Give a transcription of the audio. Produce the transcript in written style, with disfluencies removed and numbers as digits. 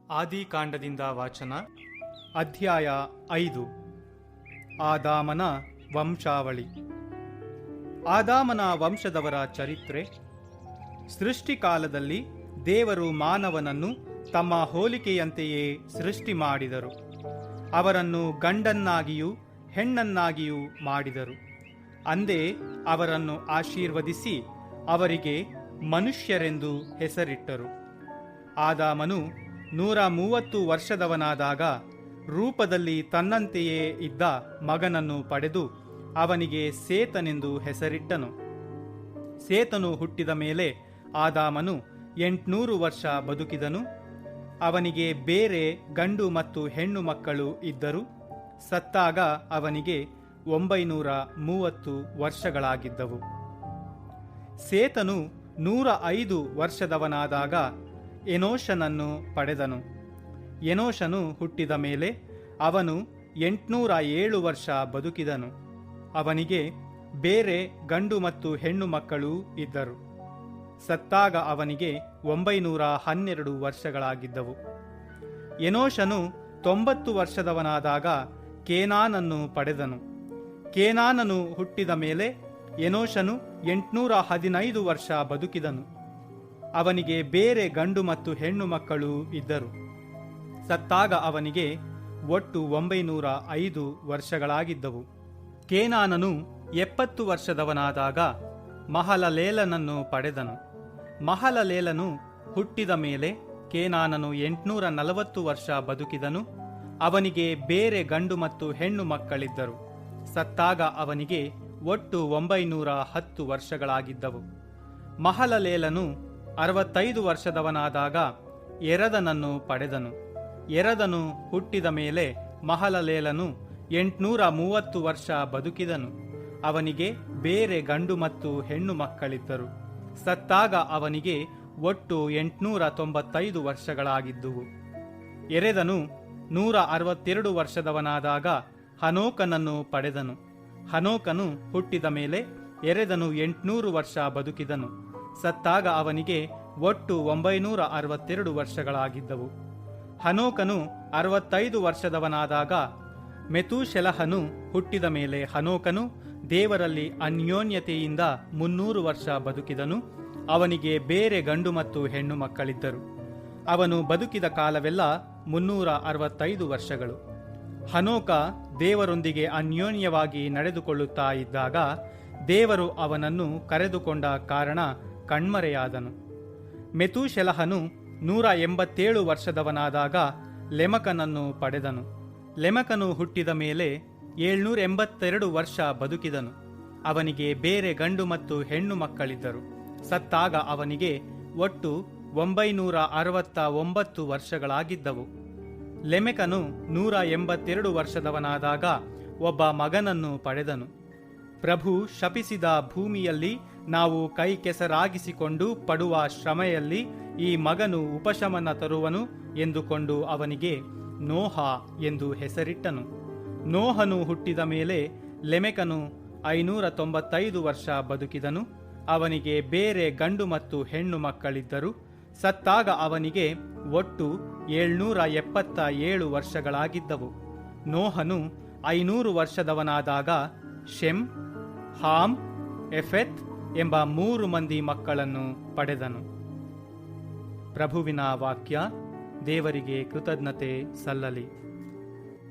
ಆದಿಕಾಂಡದಿಂದ ವಾಚನ. ಅಧ್ಯಾಯ 5. ಆದಾಮನ ವಂಶಾವಳಿ. ಆದಾಮನ ವಂಶದವರ ಚರಿತ್ರೆ. ಸೃಷ್ಟಿಕಾಲದಲ್ಲಿ ದೇವರು ಮಾನವನನ್ನು ತಮ್ಮ ಹೋಲಿಕೆಯಂತೆಯೇ ಸೃಷ್ಟಿ ಮಾಡಿದರು. ಅವರನ್ನು ಗಂಡನ್ನಾಗಿಯೂ ಹೆಣ್ಣನ್ನಾಗಿಯೂ ಮಾಡಿದರು. ಅಂದೇ ಅವರನ್ನು ಆಶೀರ್ವದಿಸಿ ಅವರಿಗೆ ಮನುಷ್ಯರೆಂದು ಹೆಸರಿಟ್ಟರು. ಆದಾಮನು 130 ವರ್ಷದವನಾದಾಗ ರೂಪದಲ್ಲಿ ತನ್ನಂತೆಯೇ ಇದ್ದ ಮಗನನ್ನು ಪಡೆದು ಅವನಿಗೆ ಸೇತನೆಂದು ಹೆಸರಿಟ್ಟನು. ಸೇತನು ಹುಟ್ಟಿದ ಮೇಲೆ ಆದಾಮನು 800 ವರ್ಷ ಬದುಕಿದನು. ಅವನಿಗೆ ಬೇರೆ ಗಂಡು ಮತ್ತು ಹೆಣ್ಣು ಮಕ್ಕಳು ಇದ್ದರು. ಸತ್ತಾಗ ಅವನಿಗೆ 930 ವರ್ಷಗಳಾಗಿದ್ದವು. ಸೇತನು 105 ವರ್ಷದವನಾದಾಗ ಎನೋಷನನ್ನು ಪಡೆದನು. ಎನೋಷನು ಹುಟ್ಟಿದ ಮೇಲೆ ಅವನು 807 ವರ್ಷ ಬದುಕಿದನು. ಅವನಿಗೆ ಬೇರೆ ಗಂಡು ಮತ್ತು ಹೆಣ್ಣು ಮಕ್ಕಳು ಇದ್ದರು. ಸತ್ತಾಗ ಅವನಿಗೆ 912 ವರ್ಷಗಳಾಗಿದ್ದವು. ಎನೋಷನು 90 ವರ್ಷದವನಾದಾಗ ಕೇನಾನನ್ನು ಪಡೆದನು. ಕೇನಾನನು ಹುಟ್ಟಿದ ಮೇಲೆ ಎನೋಷನು 815 ವರ್ಷ ಬದುಕಿದನು. ಅವನಿಗೆ ಬೇರೆ ಗಂಡು ಮತ್ತು ಹೆಣ್ಣು ಮಕ್ಕಳು ಇದ್ದರು. ಸತ್ತಾಗ ಅವನಿಗೆ ಒಟ್ಟು 905 ವರ್ಷಗಳಾಗಿದ್ದವು. ಕೇನಾನನು 70 ವರ್ಷದವನಾದಾಗ ಮಹಲಲೇಲನನ್ನು ಪಡೆದನು. ಮಹಲಲೇಲನು ಹುಟ್ಟಿದ ಮೇಲೆ ಕೇನಾನನು 840 ವರ್ಷ ಬದುಕಿದನು. ಅವನಿಗೆ ಬೇರೆ ಗಂಡು ಮತ್ತು ಹೆಣ್ಣು ಮಕ್ಕಳಿದ್ದರು. ಸತ್ತಾಗ ಅವನಿಗೆ ಒಟ್ಟು 910 ವರ್ಷಗಳಾಗಿದ್ದವು. ಮಹಲಲೇಲನು 65 ವರ್ಷದವನಾದಾಗ ಎರದನನ್ನು ಪಡೆದನು. ಎರದನು ಹುಟ್ಟಿದ ಮೇಲೆ ಮಹಲಲೇಲನು 830 ವರ್ಷ ಬದುಕಿದನು. ಅವನಿಗೆ ಬೇರೆ ಗಂಡು ಮತ್ತು ಹೆಣ್ಣು ಮಕ್ಕಳಿದ್ದರು. ಸತ್ತಾಗ ಅವನಿಗೆ ಒಟ್ಟು 895 ವರ್ಷಗಳಾಗಿದ್ದುವು. ಎರೆದನು 162 ವರ್ಷದವನಾದಾಗ ಹನೋಕನನ್ನು ಪಡೆದನು. ಹನೋಕನು ಹುಟ್ಟಿದ ಮೇಲೆ ಎರೆದನು 800 ವರ್ಷ ಬದುಕಿದನು. ಸತ್ತಾಗ ಅವನಿಗೆ ಒಟ್ಟು 962 ವರ್ಷಗಳಾಗಿದ್ದವು. ಹನೋಕನು 65 ವರ್ಷದವನಾದಾಗ ಮೆತೂಶೆಲಹನು ಹುಟ್ಟಿದ ಮೇಲೆ ಹನೋಕನು ದೇವರಲ್ಲಿ ಅನ್ಯೋನ್ಯತೆಯಿಂದ 300 ವರ್ಷ ಬದುಕಿದನು. ಅವನಿಗೆ ಬೇರೆ ಗಂಡು ಮತ್ತು ಹೆಣ್ಣು ಮಕ್ಕಳಿದ್ದರು. ಅವನು ಬದುಕಿದ ಕಾಲವೆಲ್ಲ 365 ವರ್ಷಗಳು. ಹನೋಕ ದೇವರೊಂದಿಗೆ ಅನ್ಯೋನ್ಯವಾಗಿ ನಡೆದುಕೊಳ್ಳುತ್ತಾ ಇದ್ದಾಗ ದೇವರು ಅವನನ್ನು ಕರೆದುಕೊಂಡ ಕಾರಣ ಕಣ್ಮರೆಯಾದನು. ಮೆತೂಶೆಲಹನು 187 ವರ್ಷದವನಾದಾಗ ಲೆಮಕನನ್ನು ಪಡೆದನು. ಲೆಮಕನು ಹುಟ್ಟಿದ ಮೇಲೆ 782 ವರ್ಷ ಬದುಕಿದನು. ಅವನಿಗೆ ಬೇರೆ ಗಂಡು ಮತ್ತು ಹೆಣ್ಣು ಮಕ್ಕಳಿದ್ದರು. ಸತ್ತಾಗ ಅವನಿಗೆ ಒಟ್ಟು 969 ವರ್ಷಗಳಾಗಿದ್ದವು. ಲೆಮೆಕನು 182 ವರ್ಷದವನಾದಾಗ ಒಬ್ಬ ಮಗನನ್ನು ಪಡೆದನು. ಪ್ರಭು ಶಪಿಸಿದ ಭೂಮಿಯಲ್ಲಿ ನಾವು ಕೈ ಕೆಸರಾಗಿಸಿಕೊಂಡು ಪಡುವ ಶ್ರಮೆಯಲ್ಲಿ ಈ ಮಗನು ಉಪಶಮನ ತರುವನು ಎಂದುಕೊಂಡು ಅವನಿಗೆ ನೋಹ ಎಂದು ಹೆಸರಿಟ್ಟನು. ನೋಹನು ಹುಟ್ಟಿದ ಮೇಲೆ ಲೆಮೆಕನು 595 ವರ್ಷ ಬದುಕಿದನು. ಅವನಿಗೆ ಬೇರೆ ಗಂಡು ಮತ್ತು ಹೆಣ್ಣು ಮಕ್ಕಳಿದ್ದರು. ಸತ್ತಾಗ ಅವನಿಗೆ ಒಟ್ಟು 777 ವರ್ಷಗಳಾಗಿದ್ದವು. ನೋಹನು 500 ವರ್ಷದವನಾದಾಗ ಶೆಮ್, ಹಾಮ್, ಎಫೆತ್ ಎಂಬ 3 ಮಂದಿ ಮಕ್ಕಳನ್ನು ಪಡೆದನು. ಪ್ರಭುವಿನ ವಾಕ್ಯ. ದೇವರಿಗೆ ಕೃತಜ್ಞತೆ ಸಲ್ಲಲಿ.